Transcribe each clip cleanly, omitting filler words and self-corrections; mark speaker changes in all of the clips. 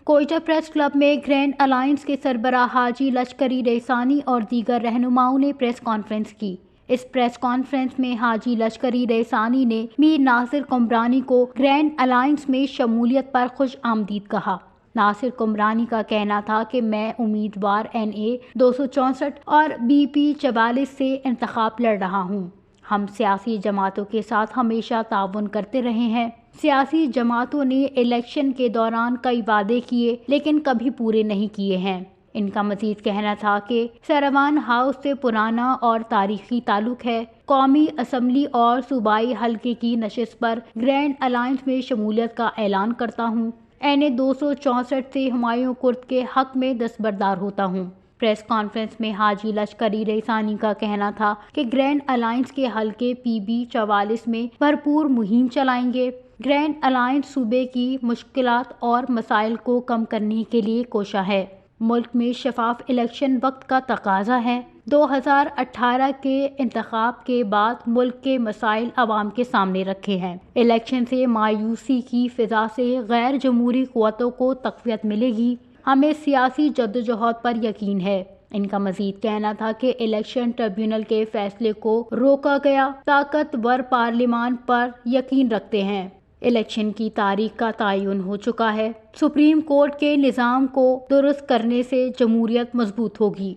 Speaker 1: Quetta press club में grand alliance के सरबराह हाजी लश्करी रेसानी और दीगर रहनुमाओं ने प्रेस कॉन्फ्रेंस की। इस प्रेस कॉन्फ्रेंस में हाजी लश्करी रेसानी ने मीर नासिर कुमरानी को ग्रैंड अलायंस में शमूलियत पर खुश आमदीद कहा। नासिर कुमरानी का कहना था कि मैं उम्मीदवार NA 264 और BP 44 से इंतखाब लड़ रहा हूँ। हम सियासी जमातों के साथ हमेशा ताउन करते रहे हैं। सियासी जमातों ने इलेक्शन के दौरान कई वादे किए लेकिन कभी पूरे नहीं किए हैं। इनका मजीद कहना था कि सरवान हाउस से पुराना और तारीखी ताल्लुक है। कौमी असम्बली और सूबाई हल्के की नशिस्त पर ग्रैंड अलायंस में शमूलियत का ऐलान करता हूँ। NA 264 से हुमायूं कुर्द के हक में दस्तबरदार होता हूँ। प्रेस कॉन्फ्रेंस में हाजी लश्करी रेसानी का कहना था कि ग्रैंड अलायंस के हल्के PB 44 में भरपूर मुहिम चलाएंगे। ग्रैंड अलायंस सूबे की मुश्किलात और मसाइल को कम करने के लिए कोशा है। मुल्क में शफाफ इलेक्शन वक्त का तकाजा है। 2018 के इंतखाब के बाद मुल्क के मसाइल अवाम के सामने रखे हैं। इलेक्शन से मायूसी की फिजा से गैर जमहूरी क़ुव्वतों को तक़वियत मिलेगी। हमें सियासी जद्दोजहद पर यकीन है। इनका मजीद कहना था कि इलेक्शन ट्रिब्यूनल के फैसले को रोका गया। ताकतवर पार्लियामान पर यकीन रखते हैं। इलेक्शन की तारीख का तयन हो चुका है। सुप्रीम कोर्ट के निज़ाम को दुरुस्त करने से जमहूरियत मजबूत होगी।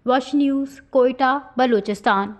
Speaker 1: वश न्यूज़, कोयटा, बलूचिस्तान।